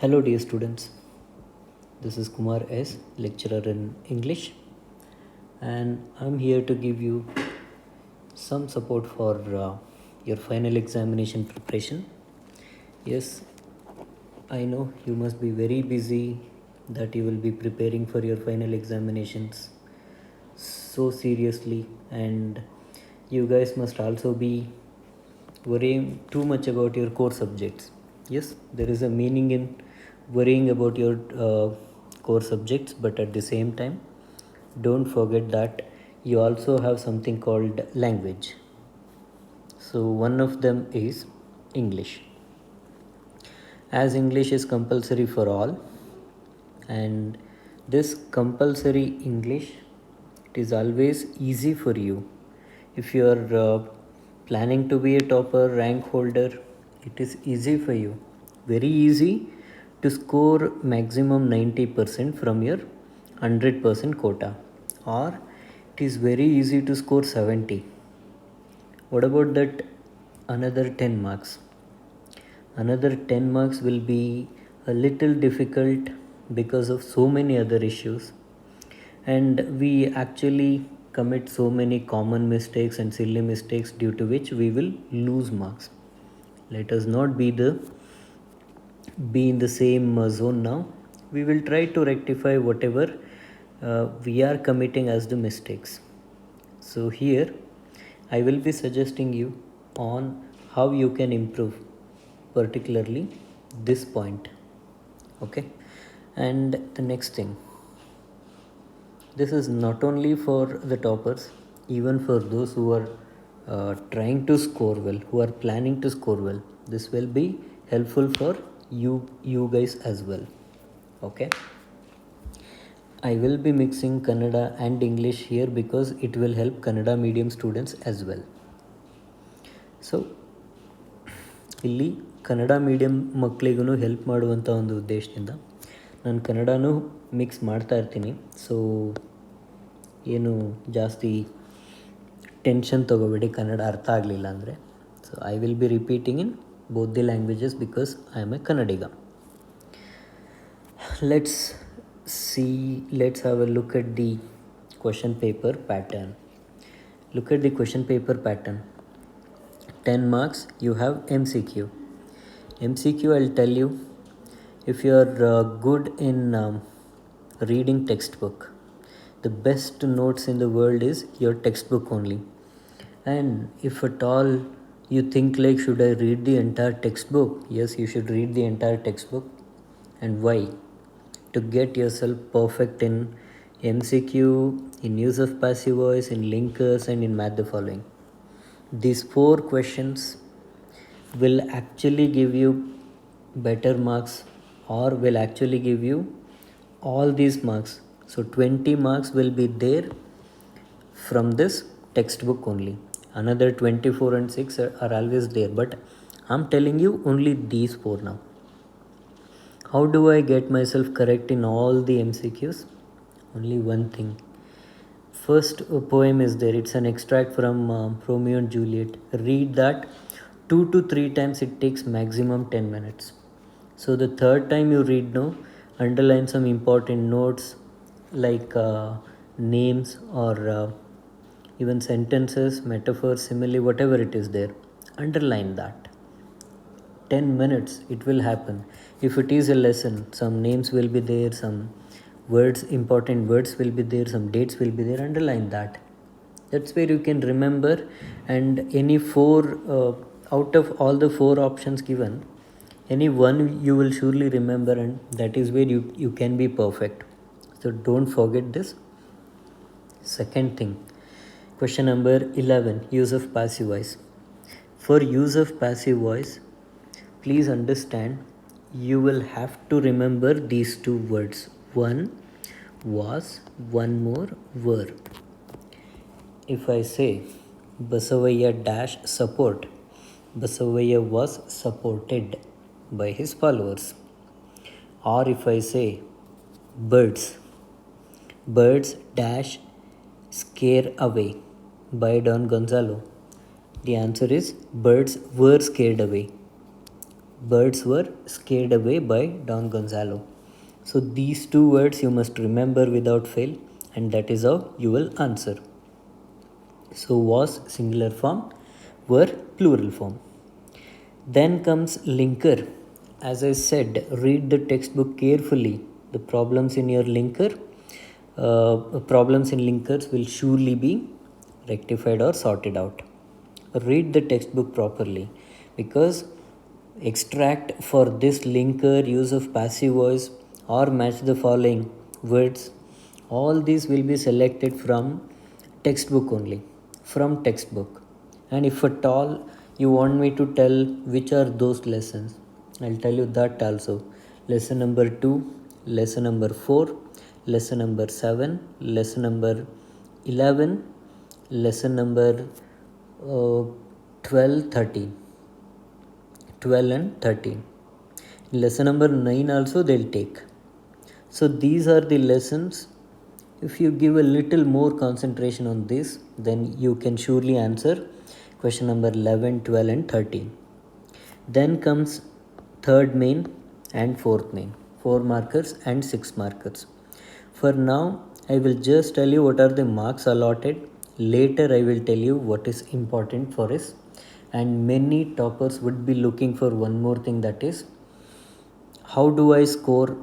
Hello, dear students. This is Kumar S., lecturer in English, and I'm here to give you some support for your final examination preparation. Yes, I know you must be very busy that you will be preparing for your final examinations so seriously, and you guys must also be worrying too much about your core subjects. Yes, there is a meaning in worrying about your core subjects, but at the same time, don't forget that you also have something called language. So, one of them is English. As English is compulsory for all, and this compulsory English, it is always easy for you. If you are planning to be a topper, rank holder, it is easy for you, very easy to score maximum 90% from your 100% quota, or it is very easy to score 70. What about that another 10 marks? Another 10 marks will be a little difficult because of so many other issues, and we actually commit so many common mistakes and silly mistakes due to which we will lose marks. Let us not be in the same zone now. We will try to rectify whatever we are committing as the mistakes. So here I will be suggesting you on how you can improve, particularly this point. Okay, and the next thing, this is not only for the toppers, even for those who are trying to score well, who are planning to score well. This will be helpful for you guys as well. Okay, I will be mixing Kannada and English here because it will help Kannada medium students as well. So ಇಲ್ಲಿ Kannada medium ಮಕ್ಕಳಿಗೂ help ಮಾಡುವಂಥ ಒಂದು ಉದ್ದೇಶದಿಂದ ನಾನು ಕನ್ನಡನೂ mix ಮಾಡ್ತಾ ಇರ್ತೀನಿ. So ಏನು ಜಾಸ್ತಿ ಟೆನ್ಷನ್ ತೊಗೋಬೇಡಿ ಕನ್ನಡ ಅರ್ಥ ಆಗಲಿಲ್ಲ ಅಂದರೆ. So I will be repeating in both the languages because I am A Kannadiga. Let's have a look at the question paper pattern. Look at the question paper pattern. 10 marks, you have MCQ. I'll tell you, if you are good in reading textbook, the best notes in the world is your textbook only. And if at all you think like, should I read the entire textbook? Yes, you should read the entire textbook. And why? To get yourself perfect in MCQ, in use of passive voice, in linkers, and in math the following. These 4 questions will actually give you better marks, or will actually give you all these marks. So 20 marks will be there from this textbook only. Another 24 and 6 are always there, but I'm telling you only these 4 now. How do I get myself correct in all the MCQs? Only one thing. First poem is there. It's an extract from Romeo and Juliet. Read that 2 to 3 times. It takes maximum 10 minutes. So the third time you read now, underline some important notes like names or even sentences, metaphors, simile, whatever it is there. Underline that. 10 minutes it will happen. If it is a lesson, some names will be there, some words, important words will be there, some dates will be there. Underline that. That's where you can remember, and any 4 out of all the 4 options given, any one you will surely remember, and that is where you can be perfect. So don't forget this. Second thing, question number 11, use of passive voice. For use of passive voice, please understand, you will have to remember these 2 words. One was, one more were. If I say Basavaya dash support, Basavaya was supported by his followers. Or if I say birds dash scare away by Don Gonzalo, the answer is birds were scared away Birds were scared away by Don Gonzalo. So these two words you must remember without fail, and that is how you will answer. So was singular form, were plural form. Then comes linker. As I said, read the textbook carefully. The problems in your linker, problems in linkers will surely be rectified or sorted out. Read the textbook properly, because extract for this linker, use of passive voice, or match the following words, all these will be selected from textbook only, from textbook. And if at all you want me to tell which are those lessons, I'll tell you that also. Lesson number 2, lesson number 4, lesson number 7, lesson number 11, lesson number 12, 13. 12 and 13. Lesson number 9 also they'll take. So these are the lessons. If you give a little more concentration on this, then you can surely answer question number 11, 12 and 13. Then comes third main and fourth main, 4 markers and 6 markers. For now, I will just tell you what are the marks allotted. Later, I will tell you what is important for us. And many toppers would be looking for one more thing, that is, how do I score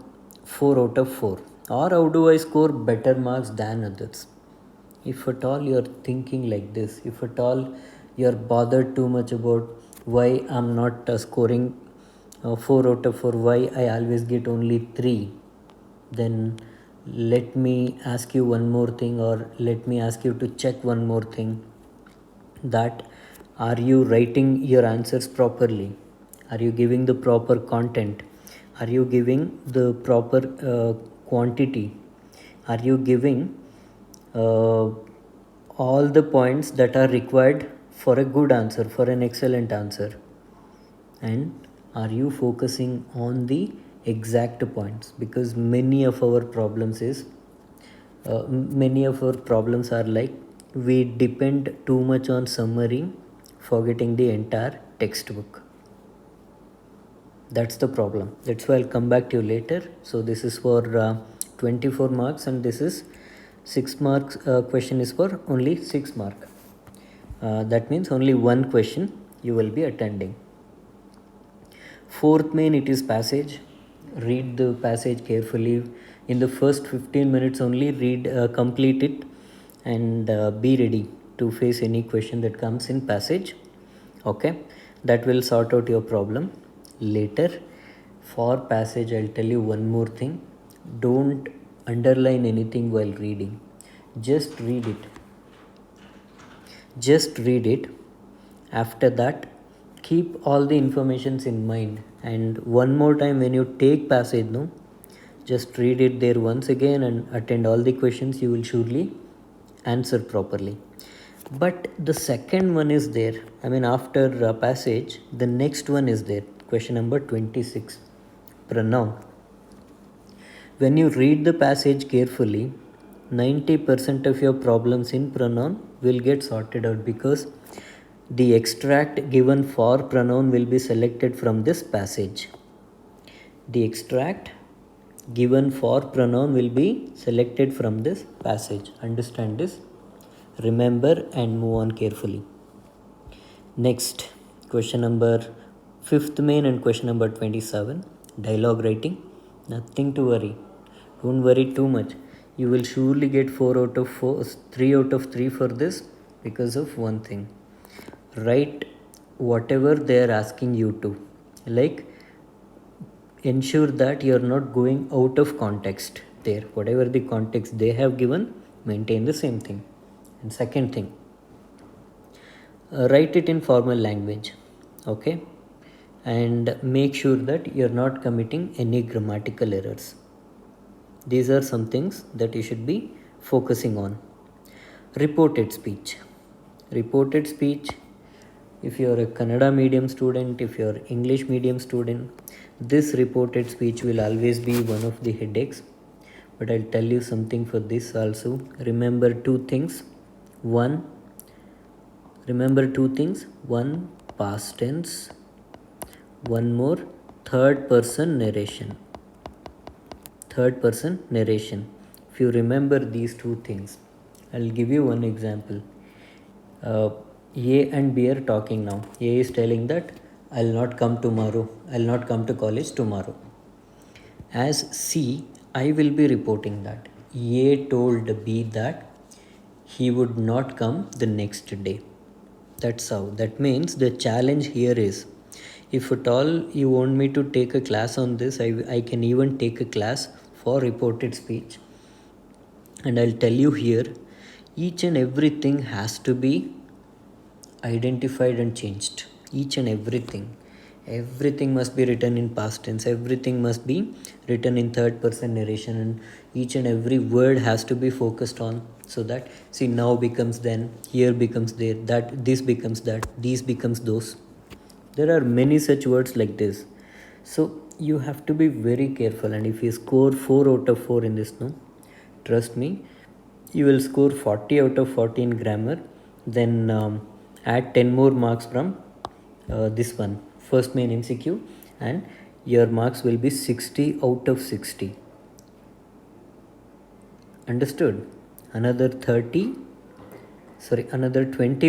4 out of 4? Or how do I score better marks than others? If at all you are thinking like this, if at all you are bothered too much about why I'm not scoring 4 out of 4, why I always get only 3, then let me ask you one more thing, or let me ask you to check one more thing, that are you writing your answers properly? Are you giving the proper content? Are you giving the proper quantity? Are you giving all the points that are required for a good answer, for an excellent answer? And are you focusing on the exact points? Because many of our problems are like, we depend too much on summary, forgetting the entire textbook. That's the problem. That's why I'll come back to you later. So this is for 24 marks, and this is 6 marks. Question is for only 6 mark. That means only one question you will be attending. Fourth main, it is passage. Read the passage carefully. In the first 15 minutes only, complete it, and be ready to face any question that comes in passage. Okay, that will sort out your problem later. For passage, I'll tell you one more thing. Don't underline anything while reading. Just read it. Just read it. After that, keep all the informations in mind, and one more time when you take passage, no, just read it there once again and attend all the questions. You will surely answer properly. But the second one is there, I mean, after passage, the next one is there, question number 26, pronoun. When you read the passage carefully, 90% of your problems in pronoun will get sorted out, because the extract given for pronoun will be selected from this passage. The extract given for pronoun will be selected from this passage. Understand this, remember, and move on carefully. Next, question number 5th main and question number 27, dialogue writing. Nothing to worry. Don't worry too much. You will surely get 4 out of 4, 3 out of 3 for this, because of one thing. Write whatever they are asking you to. Like, ensure that you are not going out of context there. Whatever the context they have given, maintain the same thing. And second thing, write it in formal language. Okay, and make sure that you are not committing any grammatical errors. These are some things that you should be focusing on. Reported speech. Reported speech, if you are a Kannada medium student, if you are English medium student, this reported speech will always be one of the headaches. But I'll tell you something for this also. Remember two things. One, past tense. One more, third person narration. Third person narration. If you remember these two things, I'll give you one example. uh, A and B are talking now. A is telling that I'll not come tomorrow, I'll not come to college tomorrow. As C, I will be reporting that A told B that he would not come the next day. That's how. That means the challenge here is, if at all you want me to take a class on this, I can even take a class for reported speech. And I'll tell you here, each and everything has to be identified and changed. Each and everything must be written in past tense, everything must be written in third person narration, and each and every word has to be focused on, so that, see, now becomes then, here becomes there, that this becomes that, these becomes those. There are many such words like this. So you have to be very careful, and if you score 4 out of 4 in this, no, trust me, you will score 40 out of 40 in grammar. Then add 10 more marks from this one, first main MCQ, and your marks will be 60 out of 60. Understood? Another 20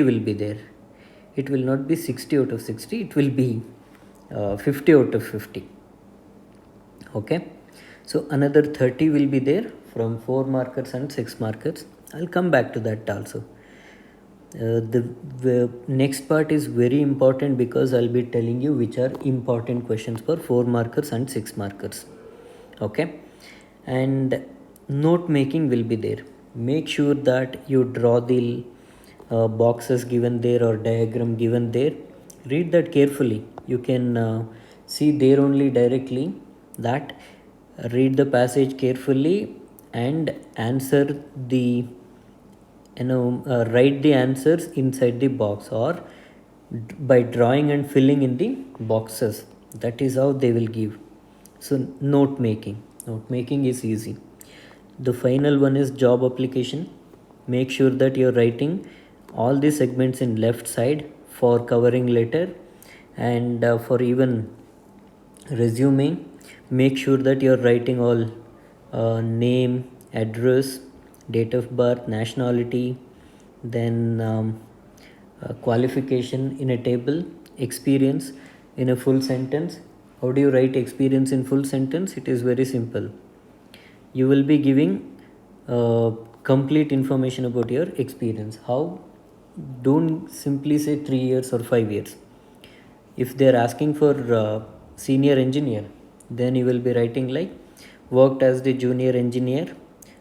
will be there. It will not be 60 out of 60, it will be 50 out of 50. Okay, so another 30 will be there from 4 markers and 6 markers. I'll come back to that also. The next part is very important, because I'll be telling you which are important questions for 4 markers and 6 markers. Okay, and note making will be there. Make sure that you draw the boxes given there or diagram given there. Read that carefully. You can see there only directly that. Read the passage carefully and answer the, write the answers inside the box, or by drawing and filling in the boxes. That is how they will give. So note making is easy. The final one is job application. Make sure that you're writing all the segments in left side for covering letter, and for even resume, make sure that you're writing all name, address, date of birth, nationality, then qualification in a table, experience in a full sentence. How do you write experience in full sentence? It is very simple. You will be giving complete information about your experience. How? Don't simply say 3 years or 5 years. If they are asking for senior engineer, then you will be writing like, worked as the junior engineer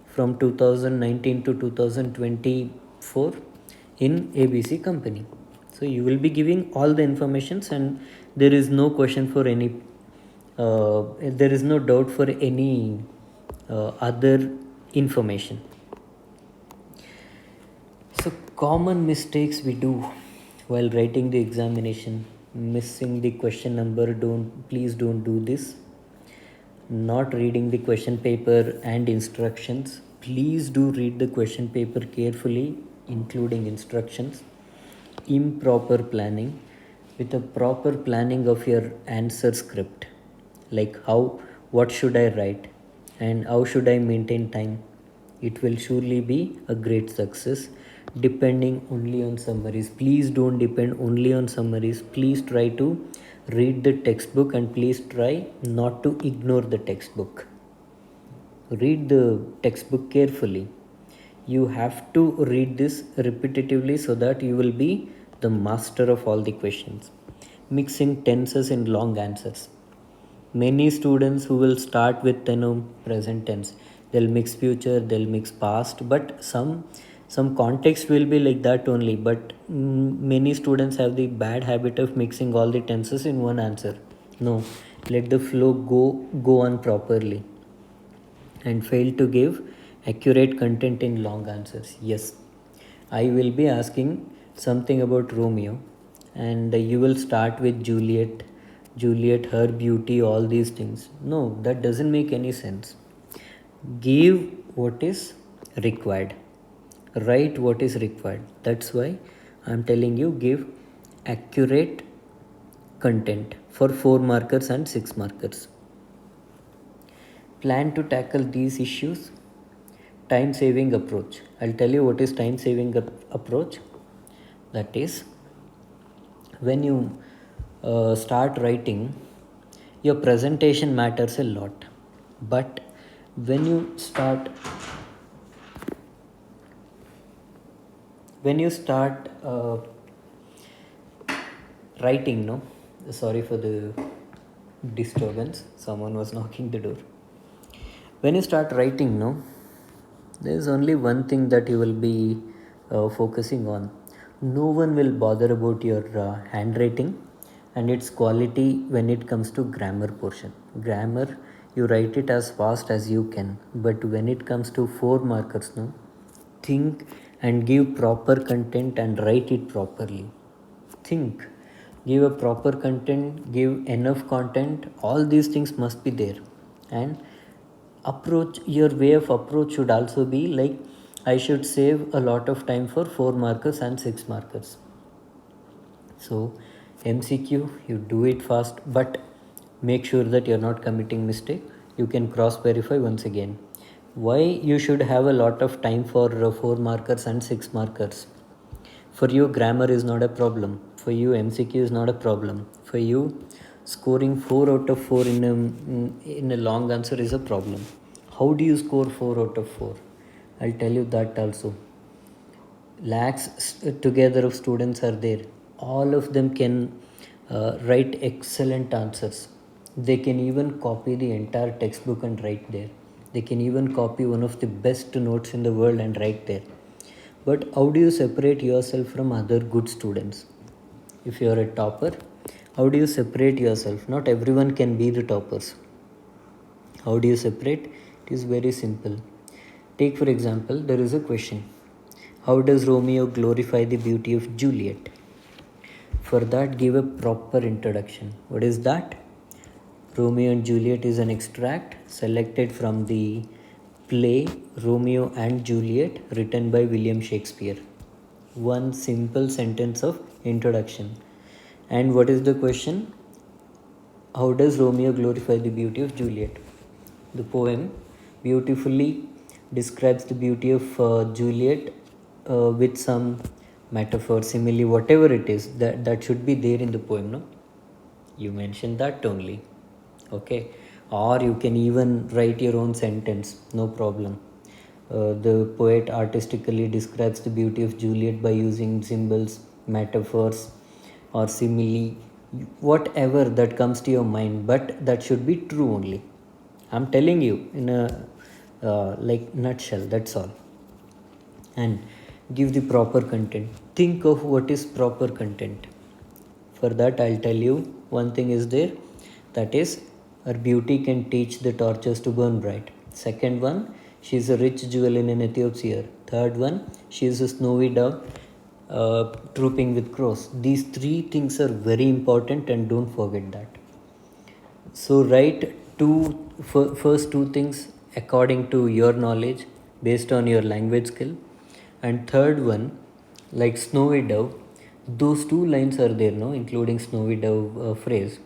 from 2019 to 2024 in ABC company. So you will be giving all the informations, and there is no question for any there is no doubt for any other information. So common mistakes we do while writing the examination: missing the question number. Please don't do this. Not reading the question paper and instructions. Please do read the question paper carefully, including instructions. Improper planning. With a proper planning of your answer script, like what should I write and how should I maintain time, it will surely be a great success. Depending only on summaries, please don't depend only on summaries. Please try to read the textbook, and please try not to ignore the textbook. Read the textbook carefully. You have to read this repetitively so that you will be the master of all the questions. Mixing tenses in long answers. Many students who will start with present tense, they'll mix future, they'll mix past, but some context will be like that only. But many students have the bad habit of mixing all the tenses in one answer. No, let the flow go on properly, and fail to give accurate content in long answers. Yes, I will be asking something about Romeo, and you will start with Juliet, her beauty, all these things. No, that doesn't make any sense. Give what is required. Write what is required. That's why I'm telling you, give accurate content for 4 markers and 6 markers. Plan to tackle these issues. Time saving approach. I'll tell you what is time saving approach. That is, when you start writing, your presentation matters a lot. But when you start writing, no, sorry for the disturbance, someone was knocking the door. When you start writing, no, there is only one thing that you will be focusing on. No one will bother about your handwriting and its quality when it comes to grammar portion. Grammar, you write it as fast as you can, but when it comes to 4 markers, no, think and give proper content and write it properly. Think, give a proper content, give enough content, all these things must be there. And approach, your way of approach should also be like, I should save a lot of time for 4 markers and 6 markers. So MCQ, you do it fast, but make sure that you're not committing mistake. You can cross verify once again. Why you should have a lot of time for 4 markers and 6 markers? For you, grammar is not a problem. For you, MCQ is not a problem. For you, scoring 4 out of 4 in a long answer is a problem. How do you score 4 out of 4? I'll tell you that also. Lakhs together of students are there. All of them can write excellent answers. They can even copy the entire textbook and write there. They can even copy one of the best notes in the world and write there. But how do you separate yourself from other good students? If you are a topper, how do you separate yourself? Not everyone can be the toppers. How do you separate? It is very simple. Take for example, there is a question. How does Romeo glorify the beauty of Juliet? For that, give a proper introduction. What is that? Romeo and Juliet is an extract selected from the play Romeo and Juliet, written by William Shakespeare. One simple sentence of introduction. And what is the question? How does Romeo glorify the beauty of Juliet? The poem beautifully describes the beauty of Juliet with some metaphor, simile, whatever it is, that should be there in the poem, no? You mentioned that only. Okay. Or you can even write your own sentence, no problem. The poet artistically describes the beauty of Juliet by using symbols, metaphors, or simile, whatever that comes to your mind, but that should be true only. I'm telling you in a like nutshell, that's all. And give the proper content. Think of what is proper content. For that, I'll tell you one thing is there, that is, her beauty can teach the torches to burn bright. Second one, she is a rich jewel in an Ethiop's. Third one, she is a snowy dove trooping with crows. These 3 things are very important and don't forget that. So write first 2 things according to your knowledge based on your language skill. And third one, like snowy dove, those 2 lines are there, no, including snowy dove phrase.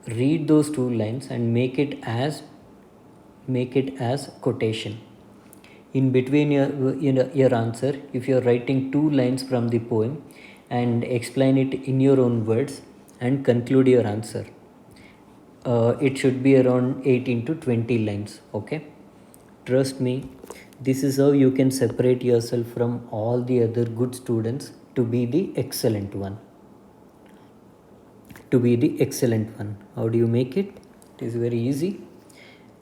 Read those 2 lines and make it as quotation. In between your answer, if you are writing 2 lines from the poem and explain it in your own words and conclude your answer, it should be around 18 to 20 lines. Okay, trust me, this is how you can separate yourself from all the other good students to be the excellent one. How do you make it? It is very easy.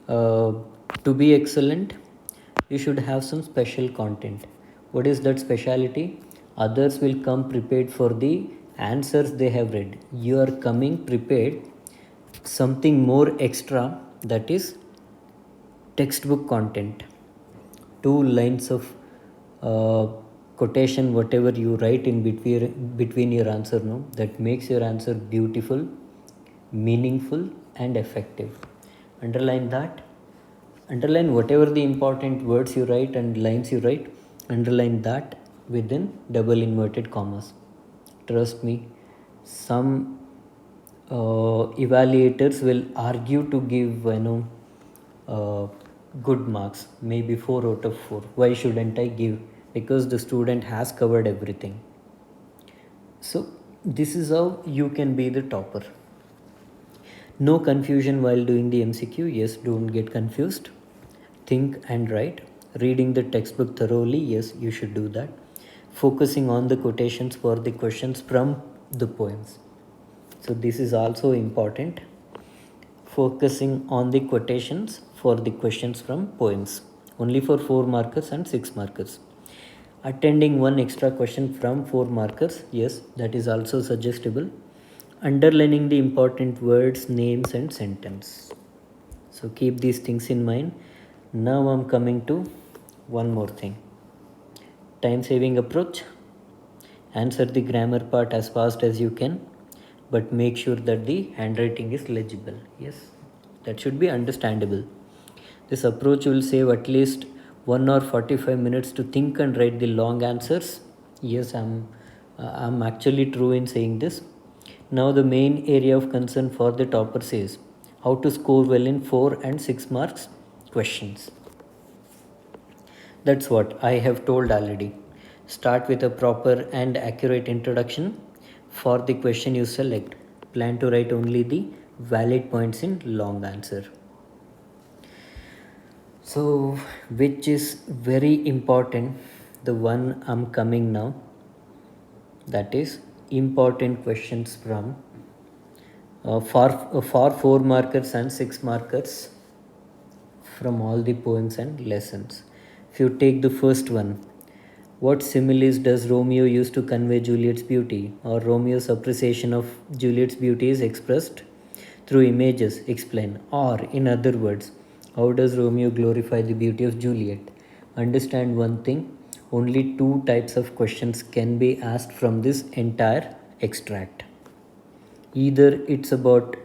To be excellent, you should have some special content. What is that speciality? Others will come prepared for the answers they have read. You are coming prepared something more extra, that is textbook content. 2 lines of quotation, whatever you write in between your answer, no, that makes your answer beautiful, meaningful, and effective. Underline that. Underline whatever the important words you write and lines you write. Underline that within double inverted commas. Trust me, some evaluators will argue to give uh, good marks, maybe 4 out of 4. Why shouldn't I give? Because the student has covered everything. So this is how you can be the topper. No confusion while doing the MCQ. Yes, don't get confused. Think and write. Reading the textbook thoroughly. Yes, you should do that. Focusing on the quotations for the questions from the poems. So this is also important. Focusing on the quotations for the questions from poems. Only for 4 markers and 6 markers. Attending one extra question from 4 markers. Yes, that is also suggestible. Underlining the important words, names and sentence. So keep these things in mind. Now I'm coming to one more thing. Time saving approach. Answer the grammar part as fast as you can, but make sure that the handwriting is legible. Yes, that should be understandable. This approach will save at least 1 or 45 minutes to think and write the long answers. Yes, I'm actually true in saying this. Now the main area of concern for the toppers is how to score well in 4 and 6 marks questions. That's what I have told already. Start with a proper and accurate introduction for the question you select. Plan to write only the valid points in long answer. So, which is very important, the one I'm coming now, that is important questions from for 4 markers and 6 markers from all the poems and lessons. If you take the first one, what similes does Romeo use to convey Juliet's beauty? Or Romeo's appreciation of Juliet's beauty is expressed through images, explain. Or, in other words, how does Romeo glorify the beauty of Juliet? Understand one thing, only 2 types of questions can be asked from this entire extract. Either it's about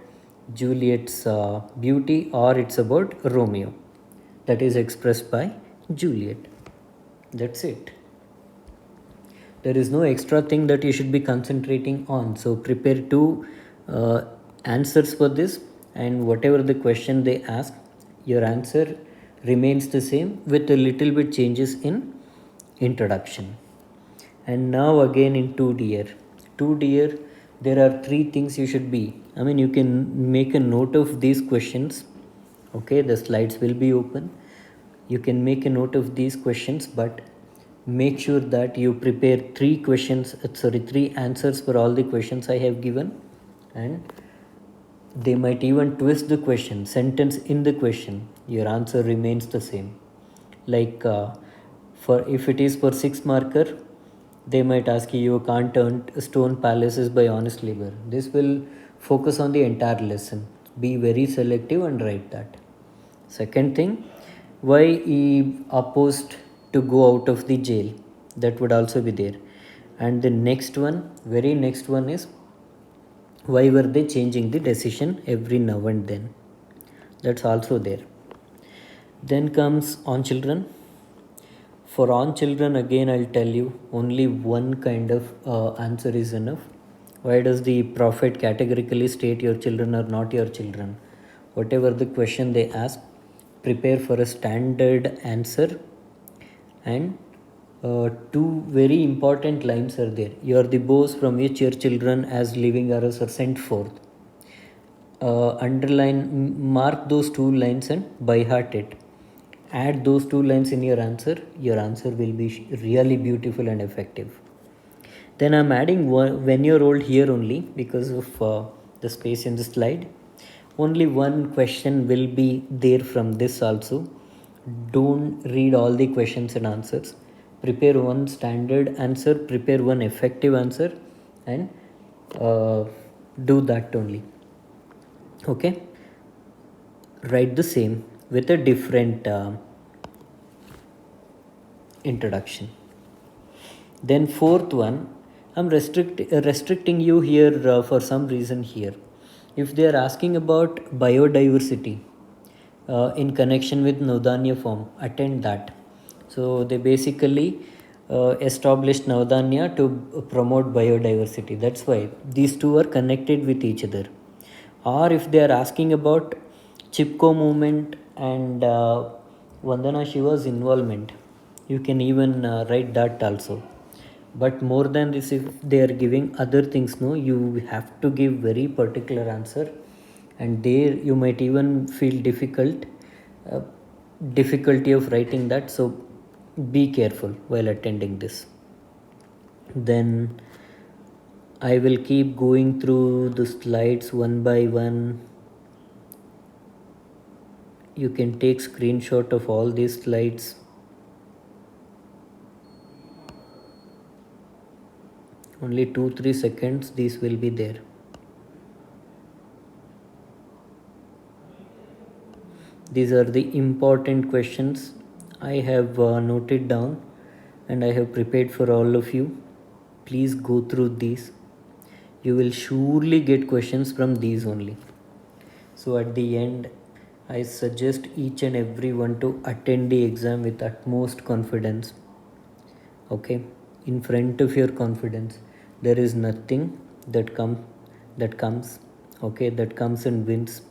Juliet's beauty or it's about Romeo, that is expressed by Juliet. That's it. There is no extra thing that you should be concentrating on. So prepare 2 answers for this, and whatever the question they ask, your answer remains the same with a little bit changes in introduction. And now again in 2 dear, there are 3 things you should be. You can make a note of these questions. Okay, the slides will be open. You can make a note of these questions, but make sure that you prepare 3 answers for all the questions I have given, and they might even twist the question, sentence in the question. Your answer remains the same. Like for if it is for 6 marker, they might ask you can't turn stone palaces by honest labor. This will focus on the entire lesson. Be very selective and write that. Second thing, why he opposed to go out of the jail? That would also be there. And the next one, very next one is, why were they changing the decision every now and then? That's also there. Then comes on children. For on children, again I'll tell you, only one kind of answer is enough. Why does the prophet categorically state your children are not your children? Whatever the question they ask, prepare for a standard answer. And 2 very important lines are there. You are the bows from which your children as living arrows are sent forth. Mark those 2 lines and by heart it. Add those 2 lines in your answer will be really beautiful and effective. Then I'm adding when you're old here only because of the space in the slide. Only one question will be there from this also. Don't read all the questions and answers. Prepare one standard answer, prepare one effective answer, and do that only. Okay, write the same with a different introduction. Then fourth one, I'm restricting you here for some reason here. If they are asking about biodiversity in connection with Navdanya form, attend that. So they basically established Navdanya to promote biodiversity. That's why these 2 are connected with each other. or if they are asking about Chipko movement and Vandana Shiva's involvement, you can even write that also. But more than this, if they are giving other things, no, you have to give very particular answer, and there you might even feel uh, difficulty of writing that. So be careful while attending this. Then I will keep going through the slides one by one. You can take screenshot of all these slides. Only 2-3 seconds these will be there. These are the important questions I have noted down and I have prepared for all of you. Please go through these. You will surely get questions from these only. So at the end, I suggest each and everyone to attend the exam with utmost confidence. Okay, in front of your confidence, there is nothing that comes. Okay, that comes and wins.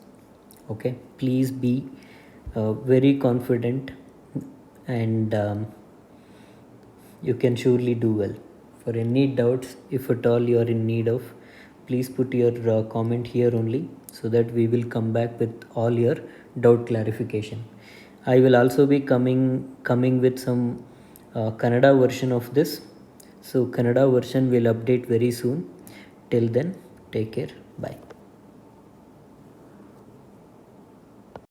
Okay, please be very confident, and you can surely do well. For any doubts, if at all you are in need of, please put your comment here only, so that we will come back with all your doubt clarification. I will also be coming with some Kannada version of this. So Kannada version will update very soon. Till then, take care. Bye.